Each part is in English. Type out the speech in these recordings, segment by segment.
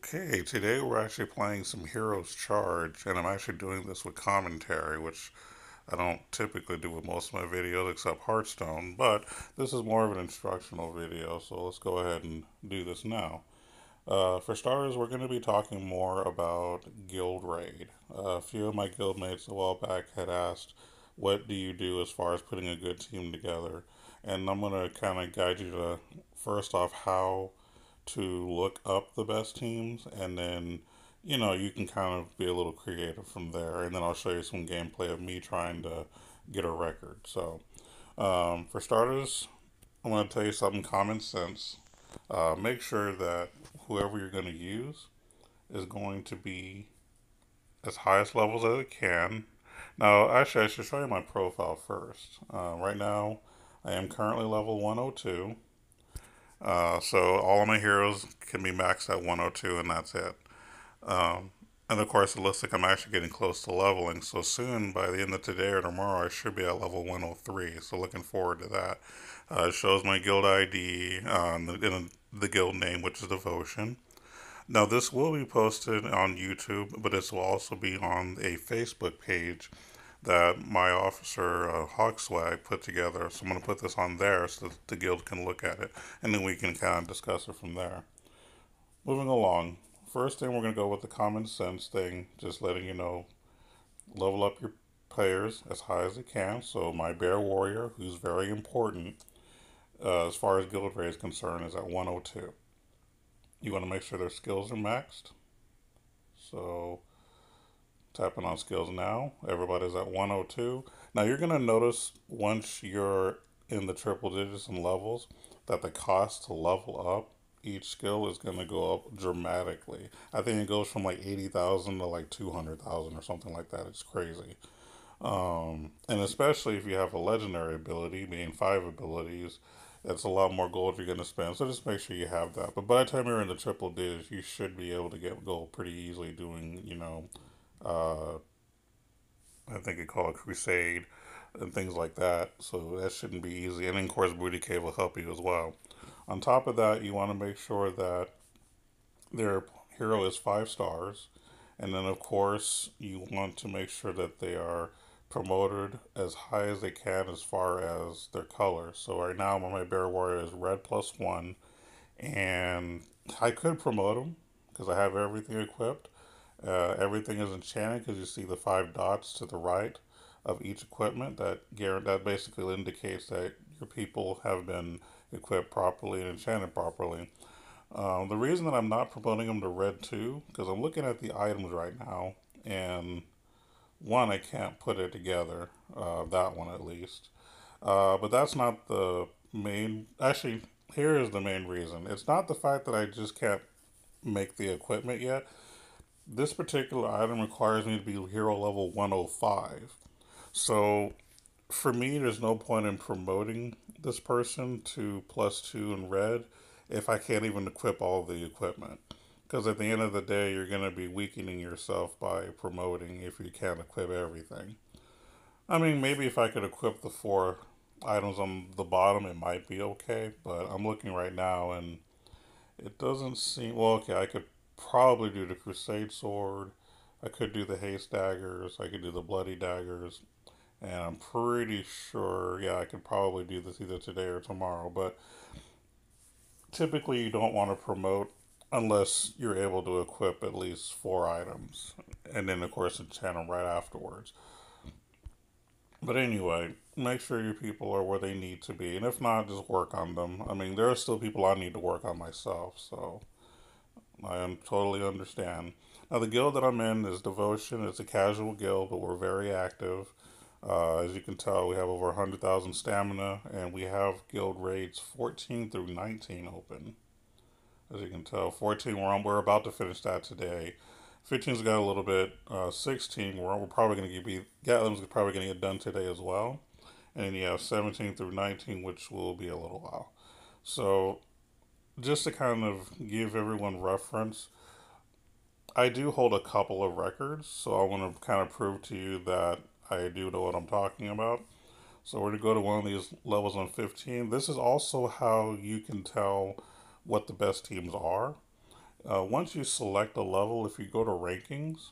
Okay, today we're actually playing some Heroes Charge, and I'm actually doing this with commentary, which I don't typically do with most of my videos except Hearthstone, but this is more of an instructional video, so let's go ahead and do this now. For starters, we're going to be talking more about Guild Raid. A few of my guildmates a while back had asked, what do you do as far as putting a good team together? And I'm going to kind of guide you to, first off, how to look up the best teams, and then you can kind of be a little creative from there, and then I'll show you some gameplay of me trying to get a record. So for starters, I'm going to tell you something common sense. Make sure that whoever you're going to use is going to be as highest levels as it can. Now, actually, I should show you my profile first. Right now, I am currently level 102. So all of my heroes can be maxed at 102, and that's it. Um, and of course, it looks like I'm actually getting close to leveling. So soon, by the end of today or tomorrow, I should be at level 103. So looking forward to that. It shows my guild ID and the guild name, which is Devotion. Now, this will be posted on YouTube, but this will also be on a Facebook page that my officer, Hogswag, put together. So I'm going to put this on there so that the guild can look at it, and then we can kind of discuss it from there. Moving along, first thing we're going to go with the common sense thing, just letting you know, level up your players as high as you can. So my Bear Warrior, who's very important as far as guild raid is concerned, is at 102. You want to make sure their skills are maxed. So tapping on skills now. Everybody's at 102. Now you're going to notice once you're in the triple digits and levels that the cost to level up each skill is going to go up dramatically. I think it goes from like 80,000 to like 200,000 or something like that. It's crazy. And especially if you have a legendary ability, meaning five abilities, that's a lot more gold you're going to spend. So just make sure you have that. But by the time you're in the triple digits, you should be able to get gold pretty easily doing, uh, I think you call it Crusade and things like that. So that shouldn't be easy. And then, of course, Booty Cave will help you as well. On top of that, you want to make sure that their hero is 5 stars. And then, of course, you want to make sure that they are promoted as high as they can as far as their color. So right now, my Bear Warrior is red plus one. And I could promote them because I have everything equipped. Everything is enchanted because you see the 5 dots to the right of each equipment that basically indicates that your people have been equipped properly and enchanted properly. The reason that I'm not promoting them to red 2 because I'm looking at the items right now, and one, I can't put it together, that one at least. But that's not the main. Actually, here is the main reason. It's not the fact that I just can't make the equipment yet. This particular item requires me to be hero level 105. So for me, there's no point in promoting this person to plus 2 in red if I can't even equip all the equipment. Because at the end of the day, you're going to be weakening yourself by promoting if you can't equip everything. I mean, maybe if I could equip the 4 items on the bottom, it might be okay. But I'm looking right now and it doesn't seem. Well, okay, I could probably do the Crusade Sword. I could do the Haste Daggers. I could do the Bloody Daggers. And I'm pretty sure, yeah, I could probably do this either today or tomorrow. But typically, you don't want to promote unless you're able to equip at least 4 items. And then, of course, enchant them right afterwards. But anyway, make sure your people are where they need to be. And if not, just work on them. I mean, there are still people I need to work on myself. So totally understand. Now, the guild that I'm in is Devotion. It's a casual guild, but we're very active. As you can tell, we have over 100,000 stamina, and we have guild raids 14 through 19 open. As you can tell, 14 we're about to finish that today. 15's got a little bit. 16 we're probably going to be Gatlin's probably going to get done today as well, and then you have 17 through 19, which will be a little while. So just to kind of give everyone reference, I do hold a couple of records, so I want to kind of prove to you that I do know what I'm talking about. So we're going to go to one of these levels on 15. This is also how you can tell what the best teams are. Once you select a level, if you go to rankings,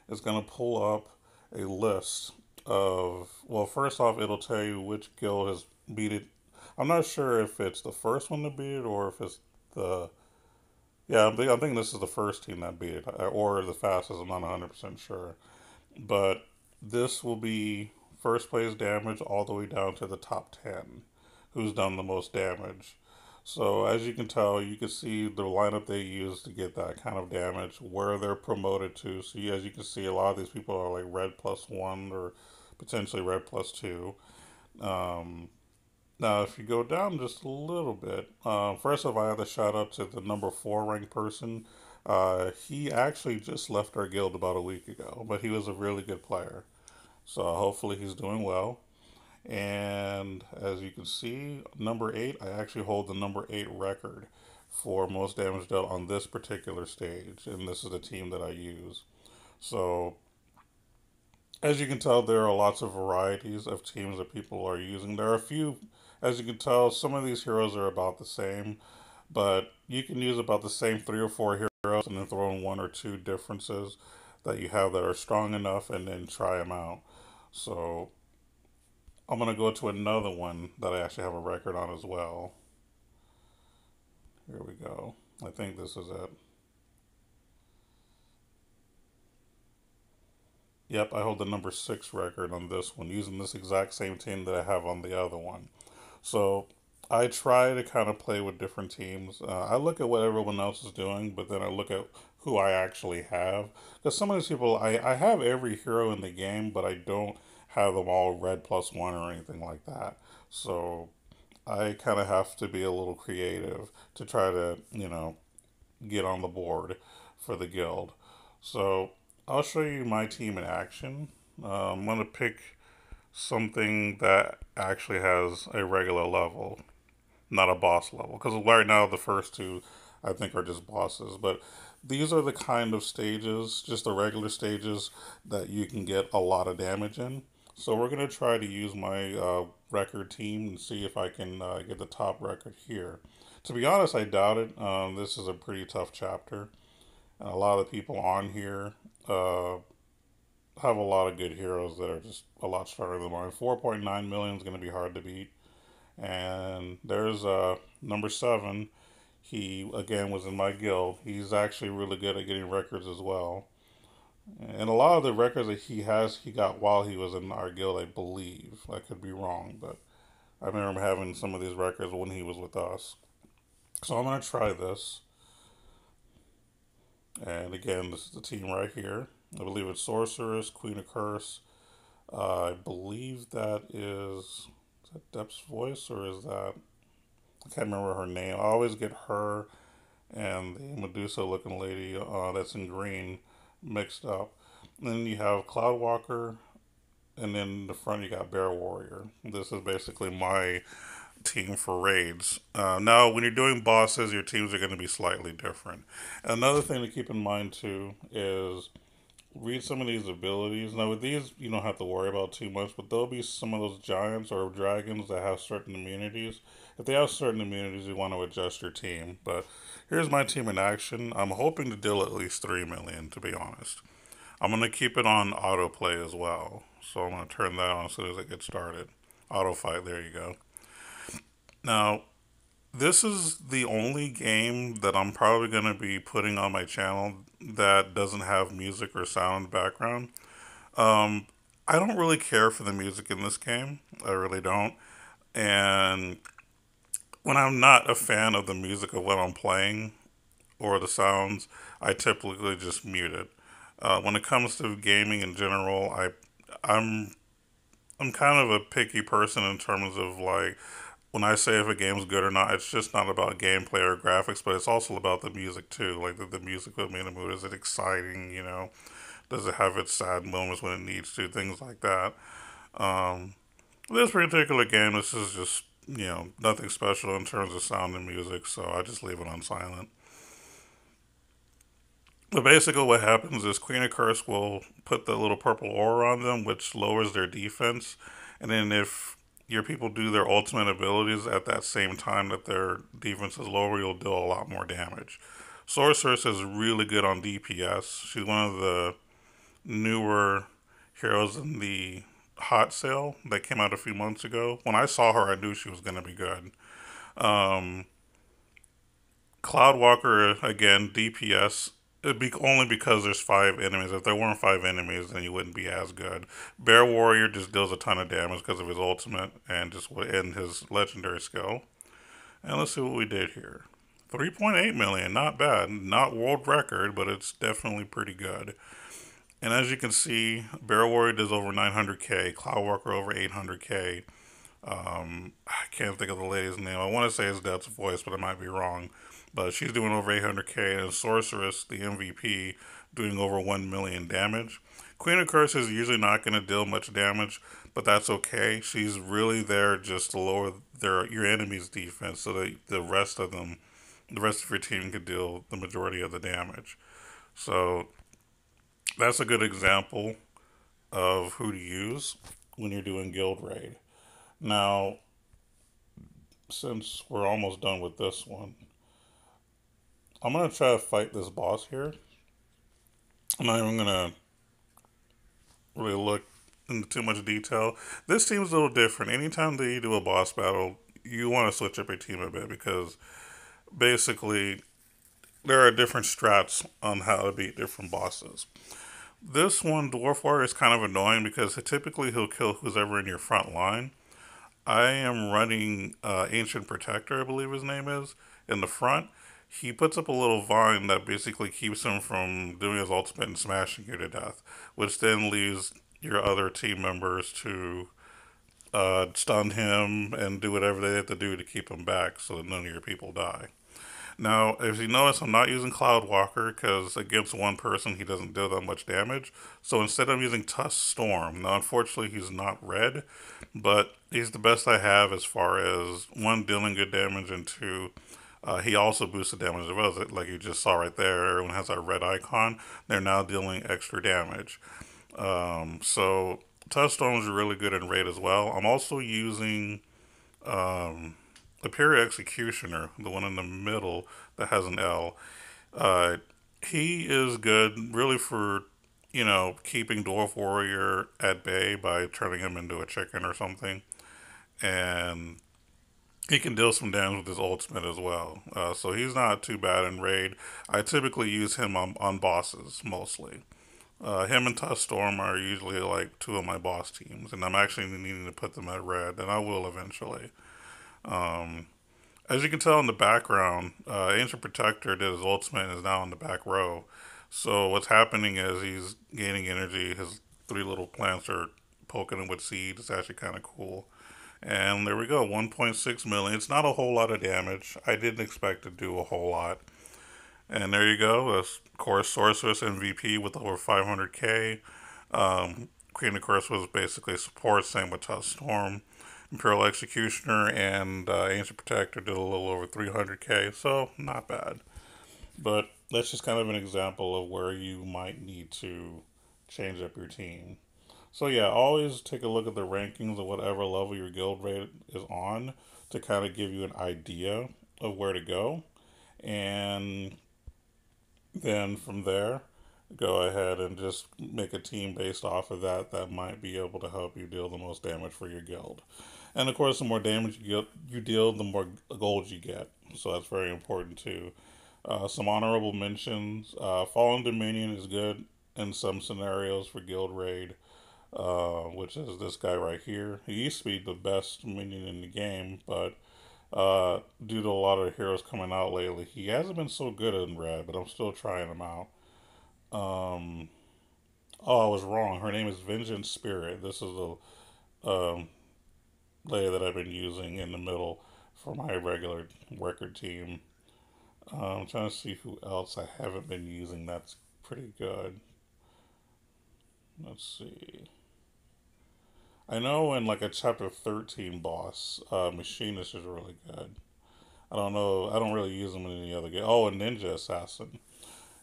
it's going to pull up a list of, well, first off, it'll tell you which guild has beat it. I'm not sure if it's the first one to beat it or if it's the, yeah, I'm thinking this is the first team that beat it or the fastest. I'm not 100% sure. But this will be first place damage all the way down to the top 10, who's done the most damage. So as you can tell, you can see the lineup they use to get that kind of damage, where they're promoted to. So as you can see, a lot of these people are like red +1 or potentially red +2. Um, Now, if you go down just a little bit, first off, I have to shout out to the number 4 ranked person. He actually just left our guild about a week ago, but he was a really good player. So hopefully he's doing well. And as you can see, number 8, I actually hold the number 8 record for most damage dealt on this particular stage. And this is the team that I use. So as you can tell, there are lots of varieties of teams that people are using. There are a few, as you can tell, some of these heroes are about the same, but you can use about the same 3 or 4 heroes and then throw in 1 or 2 differences that you have that are strong enough and then try them out. So I'm going to go to another one that I actually have a record on as well. Here we go. I think this is it. Yep, I hold the number 6 record on this one using this exact same team that I have on the other one. So I try to kind of play with different teams. I look at what everyone else is doing, but then I look at who I actually have. Because some of these people, I have every hero in the game, but I don't have them all red +1 or anything like that. So I kind of have to be a little creative to try to, get on the board for the guild. So I'll show you my team in action. I'm going to pick something that actually has a regular level, not a boss level. Because right now, the first two, I think, are just bosses. But these are the kind of stages, just the regular stages, that you can get a lot of damage in. So we're going to try to use my record team and see if I can get the top record here. To be honest, I doubt it. This is a pretty tough chapter. And a lot of the people on here uh, have a lot of good heroes that are just a lot stronger than mine. 4.9 million is going to be hard to beat. And there's number 7. He, again, was in my guild. He's actually really good at getting records as well. And a lot of the records that he has, he got while he was in our guild, I believe. I could be wrong, but I remember having some of these records when he was with us. So I'm going to try this. And again, this is the team right here. I believe it's Sorceress, Queen of Curse. I believe is that Depth's Voice or is that, I can't remember her name. I always get her and the Medusa looking lady that's in green mixed up. And then you have Cloudwalker, and then in the front you got Bear Warrior. This is basically my team for raids. Now, when you're doing bosses, your teams are going to be slightly different. Another thing to keep in mind too is read some of these abilities. Now, with these, you don't have to worry about too much, but there'll be some of those giants or dragons that have certain immunities. If they have certain immunities, you want to adjust your team. But here's my team in action. I'm hoping to deal at least 3 million, to be honest. I'm going to keep it on autoplay as well. So I'm going to turn that on as soon as it gets started. Auto fight, there you go. Now, this is the only game that I'm probably going to be putting on my channel that doesn't have music or sound background. Um, I don't really care for the music in this game. I really don't. And when I'm not a fan of the music of what I'm playing or the sounds, I typically just mute it. When it comes to gaming in general, I'm I'm kind of a picky person in terms of like when I say if a game's good or not, it's just not about gameplay or graphics, but it's also about the music too. Like the music put me in the mood. Is it exciting? Does it have its sad moments when it needs to? Things like that. Um, this particular game, this is just nothing special in terms of sound and music, so I just leave it on silent. But basically, what happens is Queen of Curse will put the little purple aura on them, which lowers their defense. And then if your people do their ultimate abilities at that same time that their defense is lower, you'll deal a lot more damage. Sorceress is really good on DPS. She's one of the newer heroes in the hot sale that came out a few months ago. When I saw her, I knew she was going to be good. Um, Cloudwalker, again, DPS, only because there's 5 enemies. If there weren't 5 enemies, then you wouldn't be as good. Bear Warrior just deals a ton of damage because of his ultimate and his legendary skill. And let's see what we did here. 3.8 million, not bad. Not world record, but it's definitely pretty good. And as you can see, Bear Warrior does over 900k, Cloudwalker over 800k. I can't think of the lady's name. I want to say it's Death's Voice, but I might be wrong. But she's doing over 800k, and Sorceress, the MVP, doing over 1 million damage. Queen of Curse is usually not going to deal much damage, but that's okay. She's really there just to lower your enemy's defense so that the rest of your team can deal the majority of the damage. So that's a good example of who to use when you're doing guild raid. Now, since we're almost done with this one, I'm going to try to fight this boss here. I'm not even going to really look into too much detail. This team's a little different. Anytime that you do a boss battle, you want to switch up your team a bit because basically there are different strats on how to beat different bosses. This one, Dwarf Warrior, is kind of annoying because typically he'll kill who's ever in your front line. I am running Ancient Protector, I believe his name is, in the front. He puts up a little vine that basically keeps him from doing his ultimate and smashing you to death, which then leaves your other team members to stun him and do whatever they have to do to keep him back so that none of your people die. Now, if you notice, I'm not using Cloudwalker because against one person he doesn't deal that much damage. So instead I'm using Tusk Storm. Now, unfortunately, he's not red, but he's the best I have as far as, one, dealing good damage, and two, he also boosts the damage as well. Like you just saw right there, everyone has that red icon. They're now dealing extra damage. So Tusk Storm is really good in raid as well. I'm also using Imperial Executioner, the one in the middle that has an L. Uh, he is good, really, for keeping Dwarf Warrior at bay by turning him into a chicken or something, and he can deal some damage with his ultimate as well. So he's not too bad in raid. I typically use him on bosses mostly. Him and Tusk Storm are usually like two of my boss teams, and I'm actually needing to put them at red, and I will eventually. Um, as you can tell in the background, Ancient Protector did his ultimate and is now in the back row. So what's happening is he's gaining energy. His 3 little plants are poking him with seeds. It's actually kind of cool. And there we go, 1.6 million. It's not a whole lot of damage. I didn't expect to do a whole lot. And there you go. Of course, Sorceress MVP with over 500k. Queen of Curse was basically support, same with Tusk Storm. Imperial Executioner and Ancient Protector did a little over 300k, so not bad. But that's just kind of an example of where you might need to change up your team. So yeah, always take a look at the rankings of whatever level your guild rate is on to kind of give you an idea of where to go. And then from there, go ahead and just make a team based off of that that might be able to help you deal the most damage for your guild. And of course, the more damage you deal, the more gold you get. So that's very important too. Some honorable mentions. Fallen Dominion is good in some scenarios for guild raid, which is this guy right here. He used to be the best minion in the game, but due to a lot of heroes coming out lately, he hasn't been so good in red, but I'm still trying him out. Um, oh, I was wrong. Her name is Vengeance Spirit. This is the lady that I've been using in the middle for my regular record team. I'm trying to see who else I haven't been using that's pretty good. Let's see. I know in like a chapter 13 boss, Machinist is really good. I don't know. I don't really use him in any other game. Oh, a Ninja Assassin.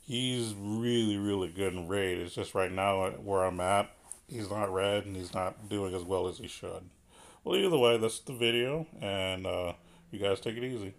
He's really, really good in raid. It's just right now where I'm at, he's not red and he's not doing as well as he should. Well, either way, that's the video, and you guys take it easy.